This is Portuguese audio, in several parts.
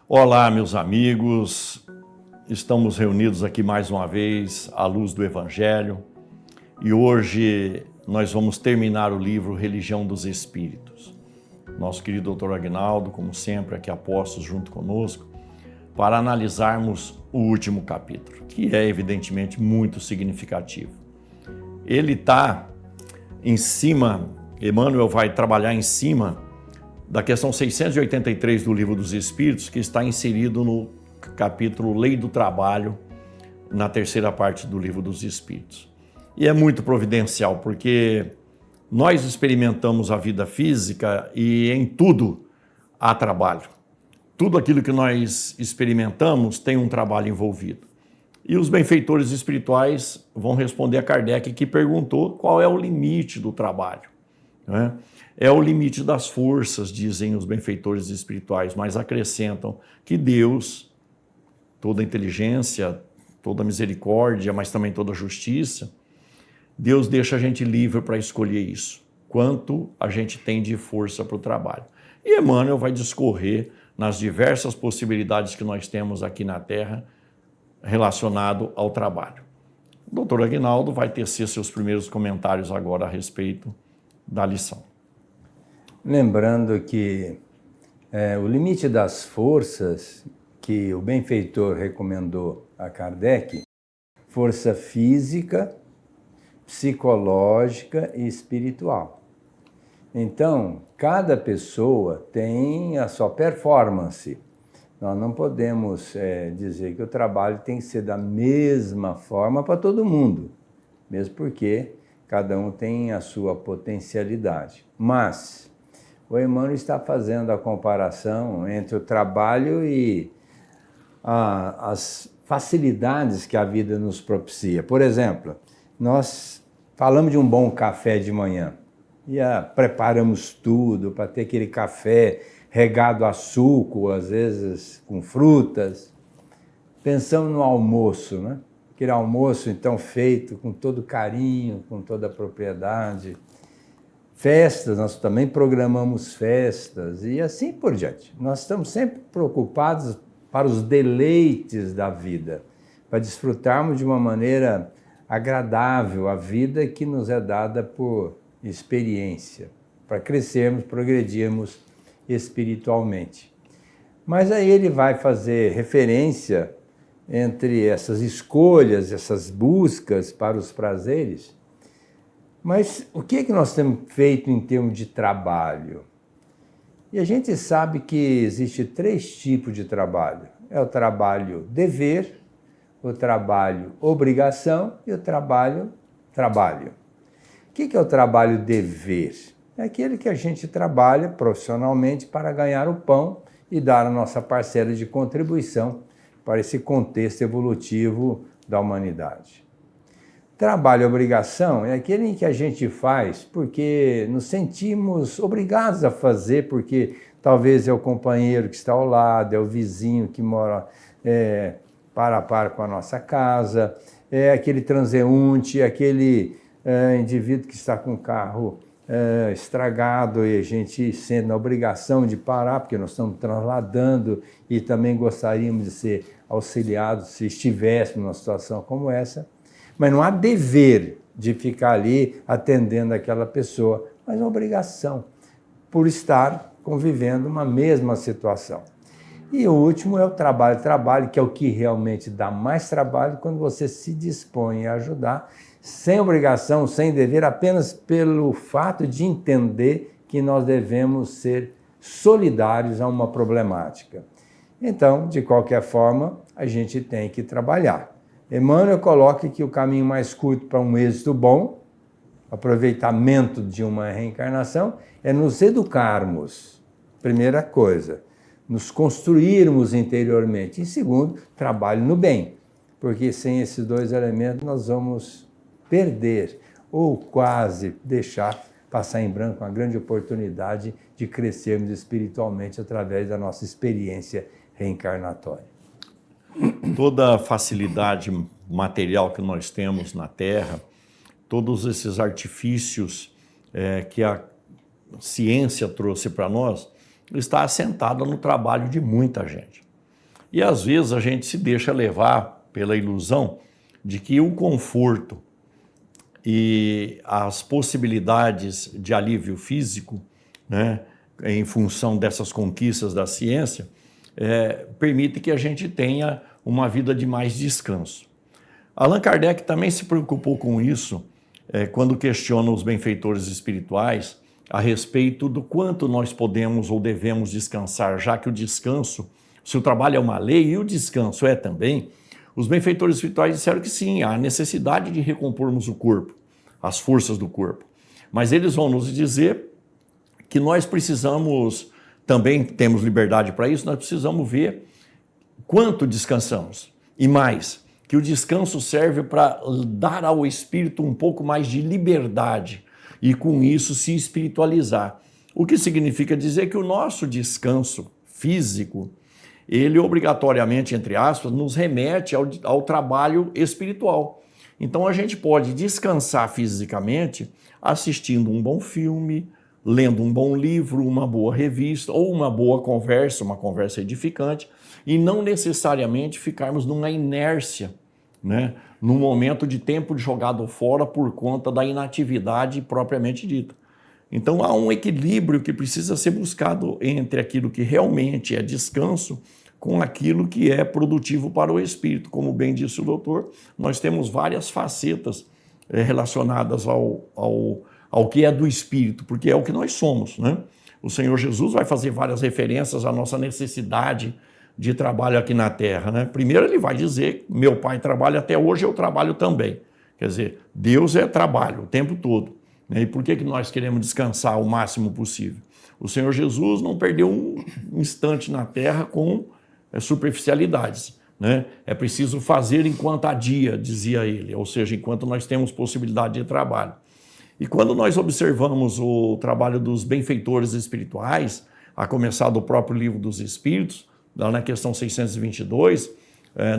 Olá, meus amigos, estamos reunidos aqui mais uma vez à luz do Evangelho e hoje nós vamos terminar o livro Religião dos Espíritos. Nosso querido Dr. Aguinaldo, como sempre, aqui apostos junto conosco, para analisarmos o último capítulo, que é evidentemente muito significativo. Ele está em cima, Emmanuel vai trabalhar em cima da questão 683 do Livro dos Espíritos, que está inserido no capítulo Lei do Trabalho, na terceira parte do Livro dos Espíritos. E é muito providencial, porque nós experimentamos a vida física e em tudo há trabalho. Tudo aquilo que nós experimentamos tem um trabalho envolvido. E os benfeitores espirituais vão responder a Kardec, que perguntou qual é o limite do trabalho, né? É o limite das forças, dizem os benfeitores espirituais, mas acrescentam que Deus, toda inteligência, toda misericórdia, mas também toda justiça, Deus deixa a gente livre para escolher isso, quanto a gente tem de força para o trabalho. E Emmanuel vai discorrer nas diversas possibilidades que nós temos aqui na Terra relacionado ao trabalho. O Dr. Aguinaldo vai tecer seus primeiros comentários agora a respeito da lição. Lembrando que o limite das forças que o benfeitor recomendou a Kardec, força física, psicológica e espiritual. Então, cada pessoa tem a sua performance. Nós não podemos dizer que o trabalho tem que ser da mesma forma para todo mundo, mesmo porque cada um tem a sua potencialidade. Mas o Emmanuel está fazendo a comparação entre o trabalho e as facilidades que a vida nos propicia. Por exemplo, nós falamos de um bom café de manhã e preparamos tudo para ter aquele café regado a suco, às vezes com frutas. Pensamos no almoço, né? Aquele almoço então feito com todo carinho, com toda a propriedade. Festas, nós também programamos festas e assim por diante. Nós estamos sempre preocupados para os deleites da vida, para desfrutarmos de uma maneira agradável a vida que nos é dada por experiência, para crescermos, progredirmos espiritualmente. Mas aí ele vai fazer referência entre essas escolhas, essas buscas para os prazeres. Mas o que é que nós temos feito em termos de trabalho? E a gente sabe que existe 3 tipos de trabalho. É o trabalho dever, o trabalho obrigação e o trabalho trabalho. O que é o trabalho dever? É aquele que a gente trabalha profissionalmente para ganhar o pão e dar a nossa parcela de contribuição para esse contexto evolutivo da humanidade. Trabalho e obrigação é aquele em que a gente faz porque nos sentimos obrigados a fazer, porque talvez é o companheiro que está ao lado, é o vizinho que mora para a par com a nossa casa, é aquele transeunte, aquele indivíduo que está com o carro estragado e a gente sendo na obrigação de parar, porque nós estamos trasladando e também gostaríamos de ser auxiliados se estivéssemos numa situação como essa. Mas não há dever de ficar ali atendendo aquela pessoa, mas uma obrigação por estar convivendo uma mesma situação. E o último é o trabalho, que é o que realmente dá mais trabalho quando você se dispõe a ajudar, sem obrigação, sem dever, apenas pelo fato de entender que nós devemos ser solidários a uma problemática. Então, de qualquer forma, a gente tem que trabalhar. Emmanuel coloca que o caminho mais curto para um êxito bom, aproveitamento de uma reencarnação, é nos educarmos, primeira coisa, nos construirmos interiormente. E segundo, trabalho no bem, porque sem esses 2 elementos nós vamos perder ou quase deixar passar em branco uma grande oportunidade de crescermos espiritualmente através da nossa experiência reencarnatória. Toda a facilidade material que nós temos na Terra, todos esses artifícios que a ciência trouxe para nós, está assentada no trabalho de muita gente. E às vezes a gente se deixa levar pela ilusão de que o conforto e as possibilidades de alívio físico, né, em função dessas conquistas da ciência, permite que a gente tenha uma vida de mais descanso. Allan Kardec também se preocupou com isso quando questiona os benfeitores espirituais a respeito do quanto nós podemos ou devemos descansar, já que o descanso, se o trabalho é uma lei e o descanso é também, os benfeitores espirituais disseram que sim, há necessidade de recompormos o corpo, as forças do corpo. Mas eles vão nos dizer que nós precisamos, também temos liberdade para isso, nós precisamos ver quanto descansamos. E mais, que o descanso serve para dar ao espírito um pouco mais de liberdade e com isso se espiritualizar. O que significa dizer que o nosso descanso físico, ele obrigatoriamente, entre aspas, nos remete ao trabalho espiritual. Então a gente pode descansar fisicamente assistindo um bom filme, lendo um bom livro, uma boa revista ou uma boa conversa, uma conversa edificante, e não necessariamente ficarmos numa inércia, né? Num momento de tempo jogado fora por conta da inatividade propriamente dita. Então há um equilíbrio que precisa ser buscado entre aquilo que realmente é descanso com aquilo que é produtivo para o espírito. Como bem disse o doutor, nós temos várias facetas relacionadas ao que é do espírito, porque é o que nós somos, né? O Senhor Jesus vai fazer várias referências à nossa necessidade de trabalho aqui na Terra, né? Primeiro ele vai dizer, meu pai trabalha até hoje, eu trabalho também. Quer dizer, Deus é trabalho o tempo todo, né? E por que nós queremos descansar o máximo possível? O Senhor Jesus não perdeu um instante na Terra com superficialidades, né? É preciso fazer enquanto há dia, dizia ele, ou seja, enquanto nós temos possibilidade de trabalho. E quando nós observamos o trabalho dos benfeitores espirituais, a começar do próprio Livro dos Espíritos, lá na questão 622,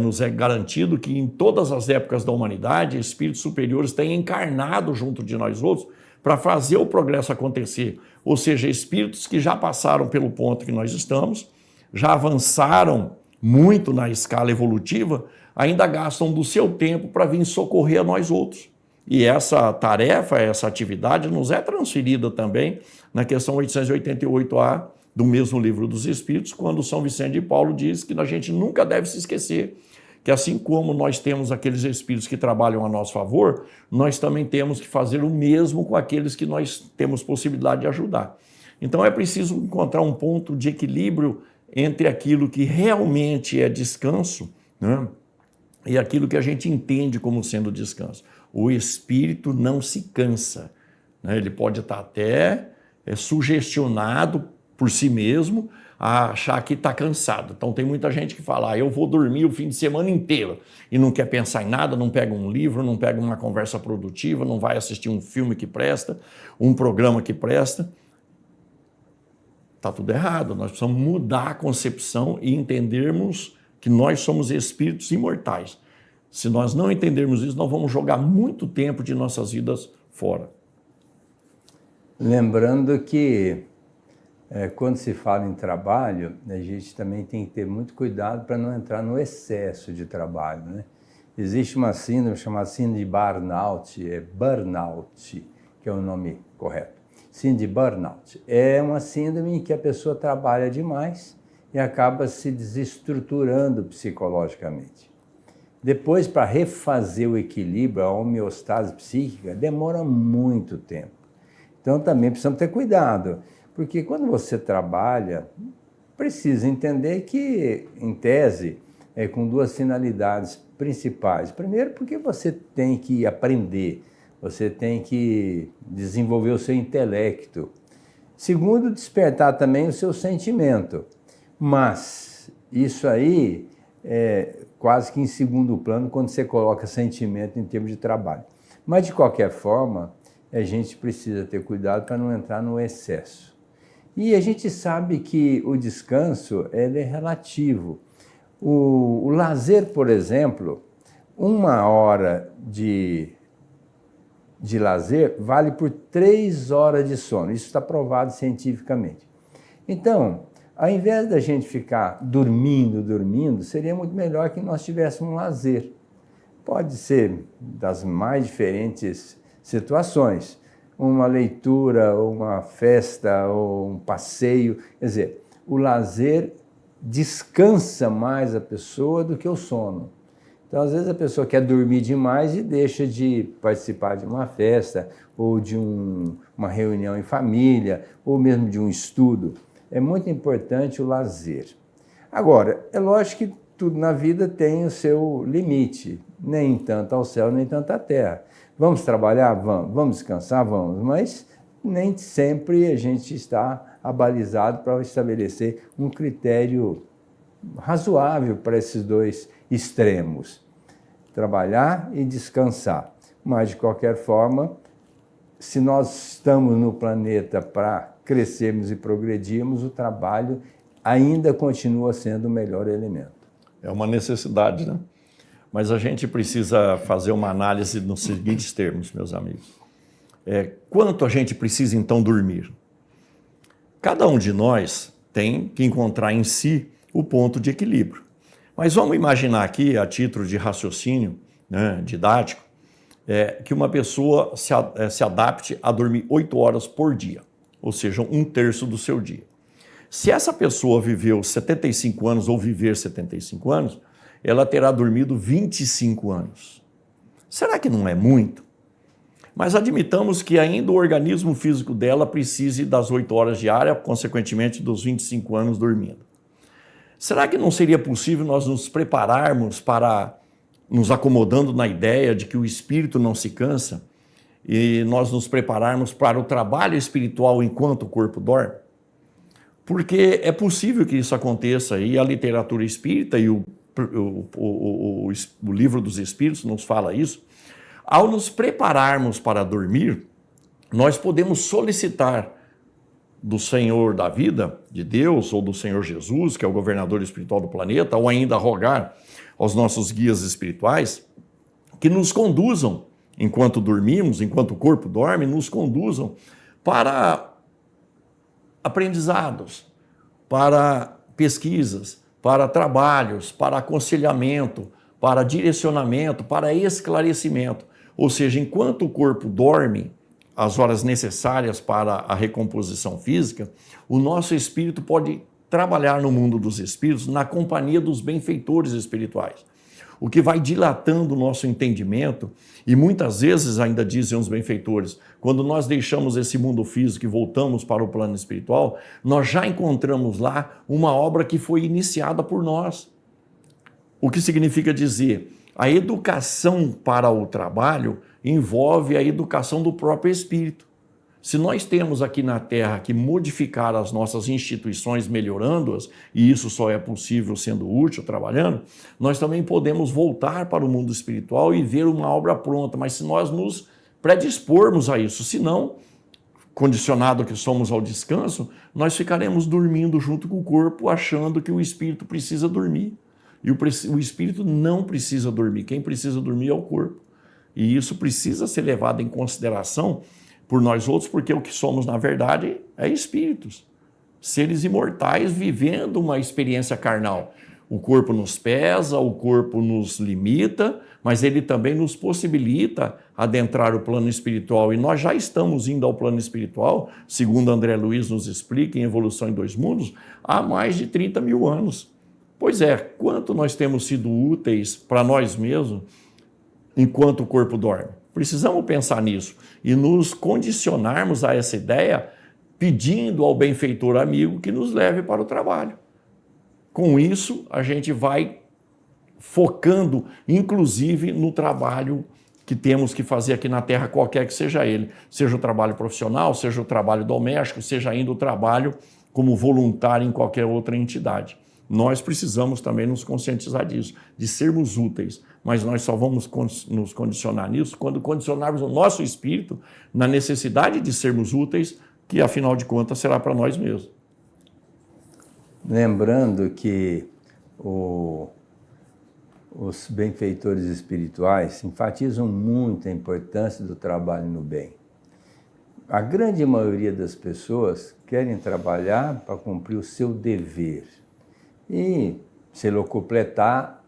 nos é garantido que em todas as épocas da humanidade, espíritos superiores têm encarnado junto de nós outros para fazer o progresso acontecer. Ou seja, espíritos que já passaram pelo ponto que nós estamos, já avançaram muito na escala evolutiva, ainda gastam do seu tempo para vir socorrer a nós outros. E essa tarefa, essa atividade nos é transferida também na questão 888A do mesmo Livro dos Espíritos, quando São Vicente de Paulo diz que a gente nunca deve se esquecer que assim como nós temos aqueles espíritos que trabalham a nosso favor, nós também temos que fazer o mesmo com aqueles que nós temos possibilidade de ajudar. Então é preciso encontrar um ponto de equilíbrio entre aquilo que realmente é descanso, né, e aquilo que a gente entende como sendo descanso. O espírito não se cansa, né? Ele pode estar até sugestionado por si mesmo a achar que está cansado. Então tem muita gente que fala, eu vou dormir o fim de semana inteiro e não quer pensar em nada, não pega um livro, não pega uma conversa produtiva, não vai assistir um filme que presta, um programa que presta. Está tudo errado, nós precisamos mudar a concepção e entendermos que nós somos espíritos imortais. Se nós não entendermos isso, nós vamos jogar muito tempo de nossas vidas fora. Lembrando que quando se fala em trabalho, a gente também tem que ter muito cuidado para não entrar no excesso de trabalho, né? Existe uma síndrome chamada síndrome de burnout, burnout, que é o nome correto. Síndrome de burnout é uma síndrome em que a pessoa trabalha demais e acaba se desestruturando psicologicamente. Depois, para refazer o equilíbrio, a homeostase psíquica, demora muito tempo. Então também precisamos ter cuidado. Porque quando você trabalha, precisa entender que, em tese, é com duas finalidades principais. Primeiro, porque você tem que aprender, você tem que desenvolver o seu intelecto. Segundo, despertar também o seu sentimento. Mas isso aí é quase que em segundo plano quando você coloca sentimento em termos de trabalho. Mas, de qualquer forma, a gente precisa ter cuidado para não entrar no excesso. E a gente sabe que o descanso ele é relativo. O lazer, por exemplo, 1 hora de lazer vale por 3 horas de sono. Isso está provado cientificamente. Então, Ao invés da gente ficar dormindo, seria muito melhor que nós tivéssemos um lazer. Pode ser das mais diferentes situações. Uma leitura, ou uma festa, ou um passeio. Quer dizer, o lazer descansa mais a pessoa do que o sono. Então, às vezes, a pessoa quer dormir demais e deixa de participar de uma festa, ou de uma reunião em família, ou mesmo de um estudo. É muito importante o lazer. Agora, é lógico que tudo na vida tem o seu limite. Nem tanto ao céu, nem tanto à terra. Vamos trabalhar? Vamos. Vamos descansar? Vamos. Mas nem sempre a gente está abalizado para estabelecer um critério razoável para esses dois extremos. Trabalhar e descansar. Mas, de qualquer forma, se nós estamos no planeta para crescermos e progredirmos, o trabalho ainda continua sendo o melhor elemento. É uma necessidade, né? Mas a gente precisa fazer uma análise nos seguintes termos, meus amigos. Quanto a gente precisa, então, dormir? Cada um de nós tem que encontrar em si o ponto de equilíbrio. Mas vamos imaginar aqui, a título de raciocínio, né, didático, que uma pessoa se adapte a dormir 8 horas por dia, ou seja, 1/3 do seu dia. Se essa pessoa viveu 75 anos ou viver 75 anos, ela terá dormido 25 anos. Será que não é muito? Mas admitamos que ainda o organismo físico dela precise das 8 horas diárias, consequentemente dos 25 anos dormindo. Será que não seria possível nós nos prepararmos para, nos acomodando na ideia de que o espírito não se cansa, e nós nos prepararmos para o trabalho espiritual enquanto o corpo dorme? Porque é possível que isso aconteça, e a literatura espírita e o livro dos Espíritos nos fala isso. Ao nos prepararmos para dormir, nós podemos solicitar do Senhor da vida, de Deus, ou do Senhor Jesus, que é o governador espiritual do planeta, ou ainda rogar aos nossos guias espirituais, que nos conduzam, enquanto dormimos, enquanto o corpo dorme, nos conduzam para aprendizados, para pesquisas, para trabalhos, para aconselhamento, para direcionamento, para esclarecimento. Ou seja, enquanto o corpo dorme, as horas necessárias para a recomposição física, o nosso espírito pode trabalhar no mundo dos espíritos na companhia dos benfeitores espirituais, o que vai dilatando o nosso entendimento. E muitas vezes, ainda dizem os benfeitores, quando nós deixamos esse mundo físico e voltamos para o plano espiritual, nós já encontramos lá uma obra que foi iniciada por nós. O que significa dizer, a educação para o trabalho envolve a educação do próprio espírito. Se nós temos aqui na Terra que modificar as nossas instituições, melhorando-as, e isso só é possível sendo útil, trabalhando, nós também podemos voltar para o mundo espiritual e ver uma obra pronta, mas se nós nos predispormos a isso, se não, condicionado que somos ao descanso, nós ficaremos dormindo junto com o corpo, achando que o espírito precisa dormir. E o espírito não precisa dormir, quem precisa dormir é o corpo. E isso precisa ser levado em consideração por nós outros, porque o que somos, na verdade, é espíritos. Seres imortais vivendo uma experiência carnal. O corpo nos pesa, o corpo nos limita, mas ele também nos possibilita adentrar o plano espiritual. E nós já estamos indo ao plano espiritual, segundo André Luiz nos explica em Evolução em Dois Mundos, há mais de 30 mil anos. Pois é, quanto nós temos sido úteis para nós mesmos enquanto o corpo dorme? Precisamos pensar nisso e nos condicionarmos a essa ideia, pedindo ao benfeitor amigo que nos leve para o trabalho. Com isso, a gente vai focando, inclusive, no trabalho que temos que fazer aqui na Terra, qualquer que seja ele. Seja o trabalho profissional, seja o trabalho doméstico, seja ainda o trabalho como voluntário em qualquer outra entidade. Nós precisamos também nos conscientizar disso, de sermos úteis, mas nós só vamos nos condicionar nisso quando condicionarmos o nosso espírito na necessidade de sermos úteis, que afinal de contas será para nós mesmos. Lembrando que os benfeitores espirituais enfatizam muito a importância do trabalho no bem. a grande maioria das pessoas querem trabalhar para cumprir o seu dever e, se locupletar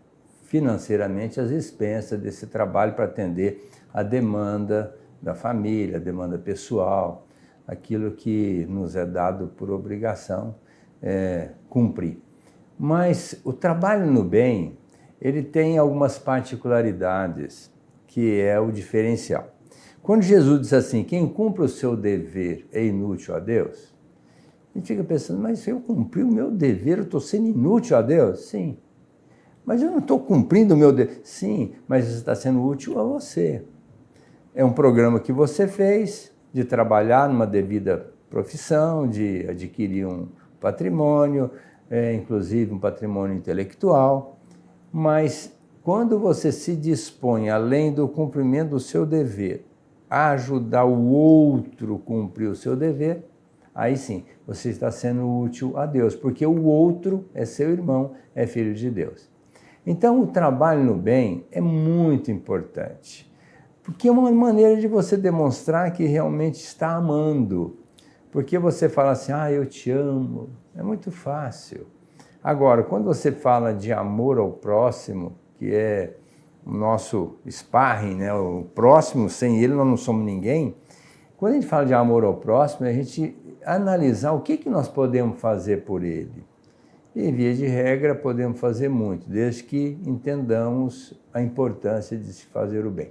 financeiramente as expensas desse trabalho para atender a demanda da família, a demanda pessoal, aquilo que nos é dado por obrigação cumprir. Mas o trabalho no bem, ele tem algumas particularidades, que é o diferencial. Quando Jesus diz assim, quem cumpre o seu dever é inútil a Deus, a gente fica pensando, mas se eu cumprir o meu dever, eu estou sendo inútil a Deus? Sim. Mas eu não estou cumprindo o meu dever? Sim, mas isso está sendo útil a você. É um programa que você fez, de trabalhar numa devida profissão, de adquirir um patrimônio, inclusive um patrimônio intelectual, mas quando você se dispõe, além do cumprimento do seu dever, a ajudar o outro a cumprir o seu dever, aí sim, você está sendo útil a Deus, porque o outro é seu irmão, é filho de Deus. Então, o trabalho no bem é muito importante, porque é uma maneira de você demonstrar que realmente está amando. Porque você fala assim, eu te amo, é muito fácil. Agora, quando você fala de amor ao próximo, que é o nosso sparring, né? O próximo, sem ele nós não somos ninguém. Quando a gente fala de amor ao próximo, é a gente analisar o que nós podemos fazer por ele. E, via de regra, podemos fazer muito, desde que entendamos a importância de se fazer o bem.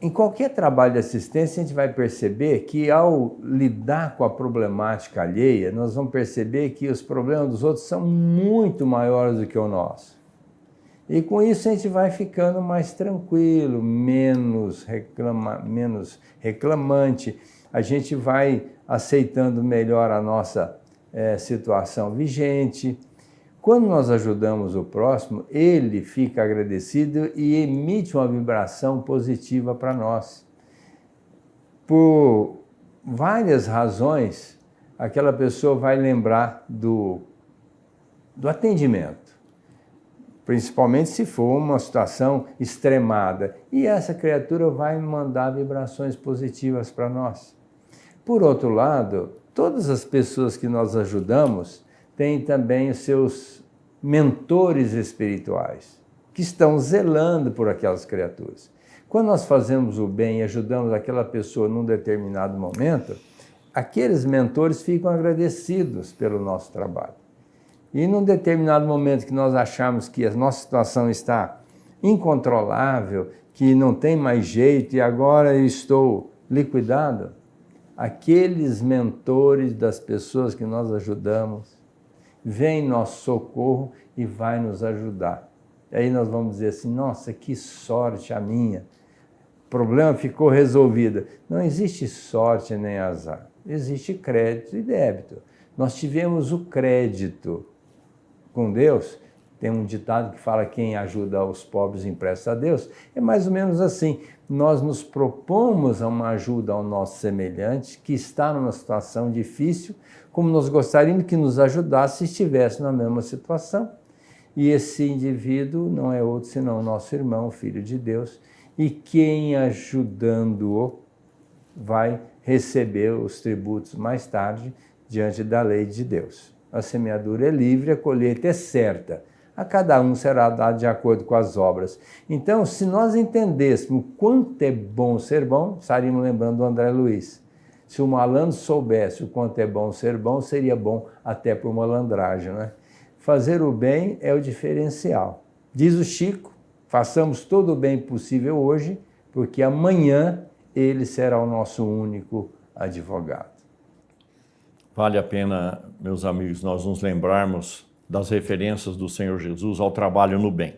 Em qualquer trabalho de assistência, a gente vai perceber que, ao lidar com a problemática alheia, nós vamos perceber que os problemas dos outros são muito maiores do que o nosso. E com isso a gente vai ficando mais tranquilo, menos reclamante, a gente vai aceitando melhor a nossa situação vigente. Quando nós ajudamos o próximo, ele fica agradecido e emite uma vibração positiva para nós. Por várias razões, aquela pessoa vai lembrar do atendimento, principalmente se for uma situação extremada, e essa criatura vai mandar vibrações positivas para nós. Por outro lado, todas as pessoas que nós ajudamos têm também os seus mentores espirituais, que estão zelando por aquelas criaturas. Quando nós fazemos o bem e ajudamos aquela pessoa num determinado momento, aqueles mentores ficam agradecidos pelo nosso trabalho. E num determinado momento que nós achamos que a nossa situação está incontrolável, que não tem mais jeito e agora eu estou liquidado, aqueles mentores das pessoas que nós ajudamos vêm em nosso socorro e vai nos ajudar. E aí nós vamos dizer assim, nossa, que sorte a minha, o problema ficou resolvido. Não existe sorte nem azar, existe crédito e débito. Nós tivemos o crédito com Deus. Tem um ditado que fala, quem ajuda os pobres empresta a Deus. É mais ou menos assim, nós nos propomos a uma ajuda ao nosso semelhante que está numa situação difícil, como nós gostaríamos que nos ajudasse se estivesse na mesma situação. E esse indivíduo não é outro senão o nosso irmão, filho de Deus, e quem ajudando-o vai receber os tributos mais tarde diante da lei de Deus. A semeadura é livre, a colheita é certa. A cada um será dado de acordo com as obras. Então, se nós entendêssemos o quanto é bom ser bom, estaríamos lembrando do André Luiz. Se o malandro soubesse o quanto é bom ser bom, seria bom até por malandragem, né? Fazer o bem é o diferencial. Diz o Chico, façamos todo o bem possível hoje, porque amanhã ele será o nosso único advogado. Vale a pena, meus amigos, nós nos lembrarmos das referências do Senhor Jesus ao trabalho no bem.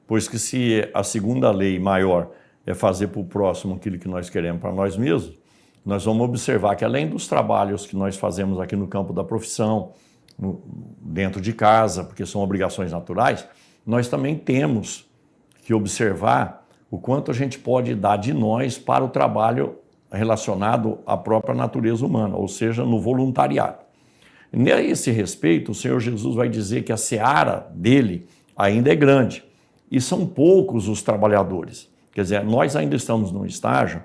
Pois que se a segunda lei maior é fazer para o próximo aquilo que nós queremos para nós mesmos, nós vamos observar que além dos trabalhos que nós fazemos aqui no campo da profissão, dentro de casa, porque são obrigações naturais, nós também temos que observar o quanto a gente pode dar de nós para o trabalho relacionado à própria natureza humana, ou seja, no voluntariado. Nesse respeito, o Senhor Jesus vai dizer que a seara dele ainda é grande e são poucos os trabalhadores. Quer dizer, nós ainda estamos num estágio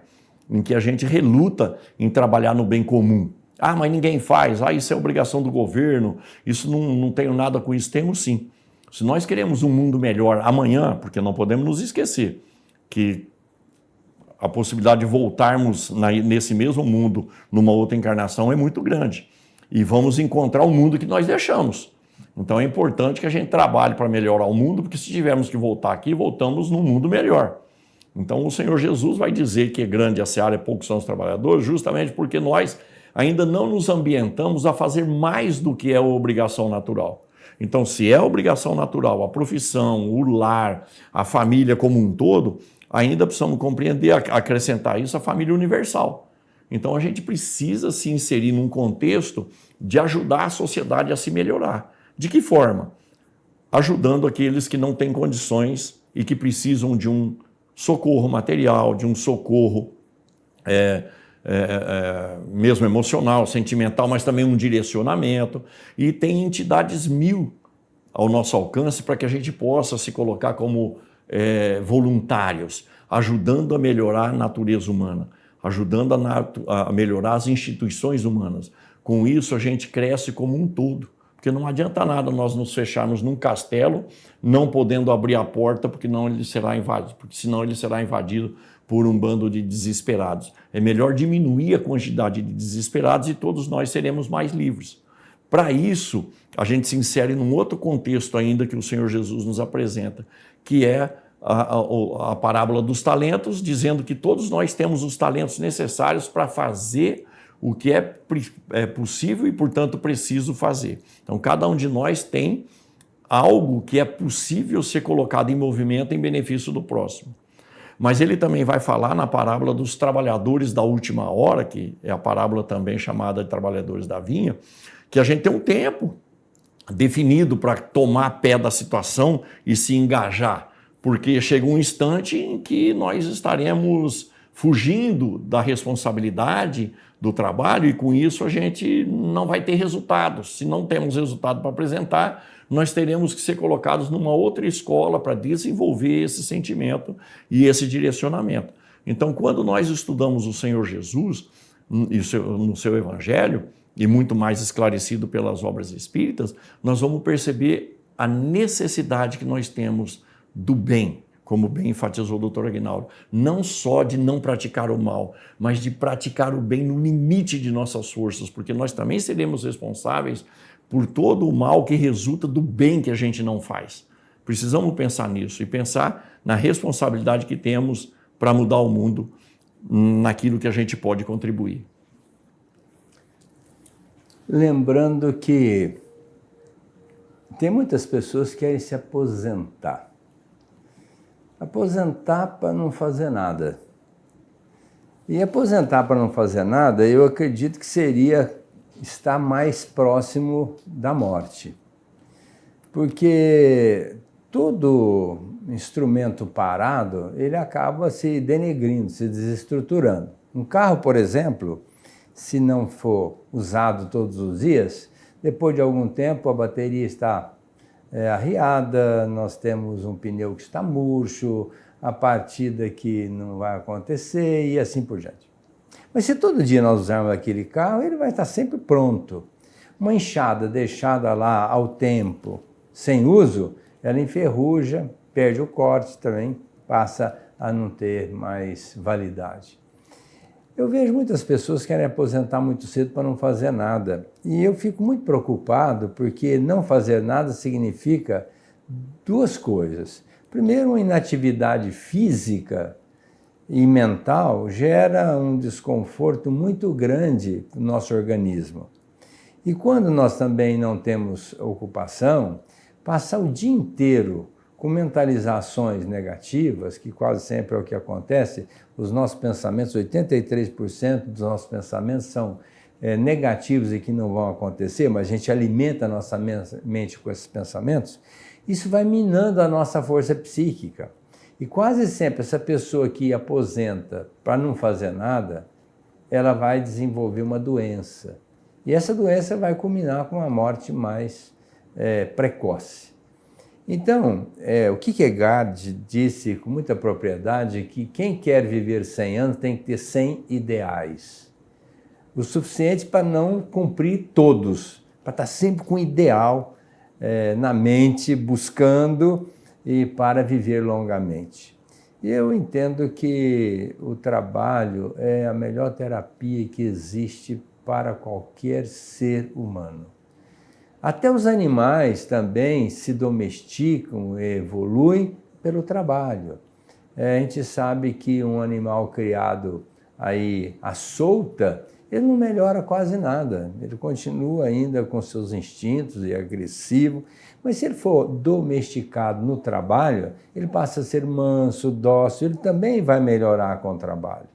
em que a gente reluta em trabalhar no bem comum. Ah, mas ninguém faz, isso é obrigação do governo, isso não tenho nada com isso. Temos sim. Se nós queremos um mundo melhor amanhã, porque não podemos nos esquecer que a possibilidade de voltarmos nesse mesmo mundo, numa outra encarnação, é muito grande. E vamos encontrar o mundo que nós deixamos. Então é importante que a gente trabalhe para melhorar o mundo, porque se tivermos que voltar aqui, voltamos num mundo melhor. Então o Senhor Jesus vai dizer que é grande a seara e poucos são os trabalhadores, justamente porque nós ainda não nos ambientamos a fazer mais do que é a obrigação natural. Então, se é a obrigação natural, a profissão, o lar, a família como um todo, ainda precisamos compreender, acrescentar isso, a família universal. Então, a gente precisa se inserir num contexto de ajudar a sociedade a se melhorar. De que forma? Ajudando aqueles que não têm condições e que precisam de um socorro material, de um socorro mesmo emocional, sentimental, mas também um direcionamento. E tem entidades mil ao nosso alcance para que a gente possa se colocar como voluntários, ajudando a melhorar a natureza humana, ajudando a melhorar as instituições humanas. Com isso, a gente cresce como um todo. Porque não adianta nada nós nos fecharmos num castelo, não podendo abrir a porta, porque senão ele será invadido por um bando de desesperados. É melhor diminuir a quantidade de desesperados e todos nós seremos mais livres. Para isso, a gente se insere num outro contexto ainda que o Senhor Jesus nos apresenta, que é a parábola dos talentos, dizendo que todos nós temos os talentos necessários para fazer o que é possível e, portanto, preciso fazer. Então, cada um de nós tem algo que é possível ser colocado em movimento em benefício do próximo. Mas ele também vai falar na parábola dos trabalhadores da última hora, que é a parábola também chamada de trabalhadores da vinha, que a gente tem um tempo definido para tomar pé da situação e se engajar, porque chega um instante em que nós estaremos fugindo da responsabilidade do trabalho e com isso a gente não vai ter resultados. Se não temos resultado para apresentar, nós teremos que ser colocados numa outra escola para desenvolver esse sentimento e esse direcionamento. Então, quando nós estudamos o Senhor Jesus no seu Evangelho, e muito mais esclarecido pelas obras espíritas, nós vamos perceber a necessidade que nós temos do bem, como bem enfatizou o Dr. Aguinaldo, não só de não praticar o mal, mas de praticar o bem no limite de nossas forças, porque nós também seremos responsáveis por todo o mal que resulta do bem que a gente não faz. Precisamos pensar nisso e pensar na responsabilidade que temos para mudar o mundo naquilo que a gente pode contribuir. Lembrando que tem muitas pessoas que querem se aposentar. Aposentar para não fazer nada. E aposentar para não fazer nada, eu acredito que seria estar mais próximo da morte. Porque todo instrumento parado, ele acaba se denegrindo, se desestruturando. Um carro, por exemplo, se não for usado todos os dias, depois de algum tempo a bateria está arriada, nós temos um pneu que está murcho, a partida que não vai acontecer e assim por diante. Mas se todo dia nós usarmos aquele carro, ele vai estar sempre pronto. Uma enxada deixada lá ao tempo, sem uso, ela enferruja, perde o corte também, passa a não ter mais validade. Eu vejo muitas pessoas que querem aposentar muito cedo para não fazer nada. E eu fico muito preocupado porque não fazer nada significa duas coisas. Primeiro, uma inatividade física e mental gera um desconforto muito grande no nosso organismo. E quando nós também não temos ocupação, passar o dia inteiro com mentalizações negativas, que quase sempre é o que acontece, os nossos pensamentos, 83% dos nossos pensamentos são negativos e que não vão acontecer, mas a gente alimenta a nossa mente com esses pensamentos, isso vai minando a nossa força psíquica. E quase sempre essa pessoa que aposenta para não fazer nada, ela vai desenvolver uma doença. E essa doença vai culminar com uma morte mais precoce. Então, o Kierkegaard disse com muita propriedade que quem quer viver 100 anos tem que ter 100 ideais. O suficiente para não cumprir todos, para estar sempre com um ideal na mente, buscando e para viver longamente. Eu entendo que o trabalho é a melhor terapia que existe para qualquer ser humano. Até os animais também se domesticam e evoluem pelo trabalho. A gente sabe que um animal criado aí à solta, ele não melhora quase nada. Ele continua ainda com seus instintos e agressivo, mas se ele for domesticado no trabalho, ele passa a ser manso, dócil, ele também vai melhorar com o trabalho.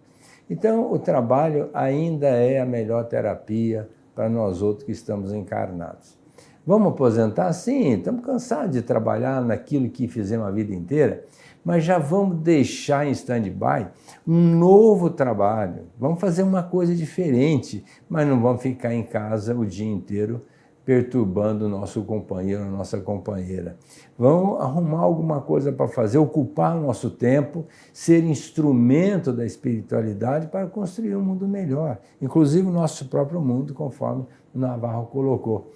Então, o trabalho ainda é a melhor terapia para nós outros que estamos encarnados. Vamos aposentar? Sim, estamos cansados de trabalhar naquilo que fizemos a vida inteira, mas já vamos deixar em stand-by um novo trabalho. Vamos fazer uma coisa diferente, mas não vamos ficar em casa o dia inteiro perturbando o nosso companheiro, a nossa companheira. Vamos arrumar alguma coisa para fazer, ocupar o nosso tempo, ser instrumento da espiritualidade para construir um mundo melhor, inclusive o nosso próprio mundo, conforme o Navarro colocou.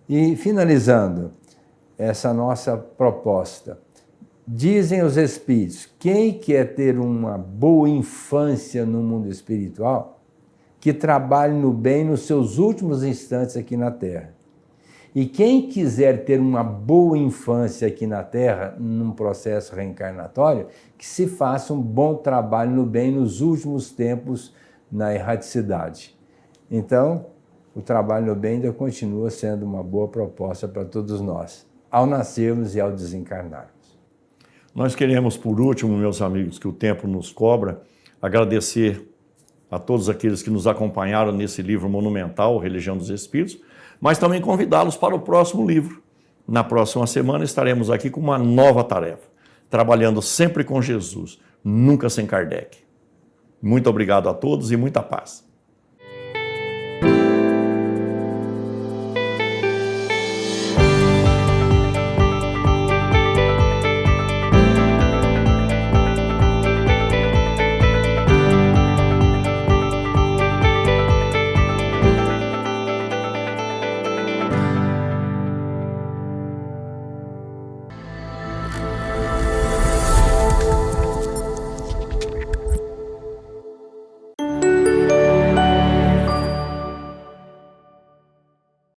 E finalizando essa nossa proposta, dizem os espíritos, quem quer ter uma boa infância no mundo espiritual, que trabalhe no bem nos seus últimos instantes aqui na Terra. E quem quiser ter uma boa infância aqui na Terra, num processo reencarnatório, que se faça um bom trabalho no bem nos últimos tempos na erraticidade. Então, o trabalho no bem ainda continua sendo uma boa proposta para todos nós, ao nascermos e ao desencarnarmos. Nós queremos, por último, meus amigos, que o tempo nos cobra, agradecer a todos aqueles que nos acompanharam nesse livro monumental, Religião dos Espíritos, mas também convidá-los para o próximo livro. Na próxima semana estaremos aqui com uma nova tarefa, trabalhando sempre com Jesus, nunca sem Kardec. Muito obrigado a todos e muita paz.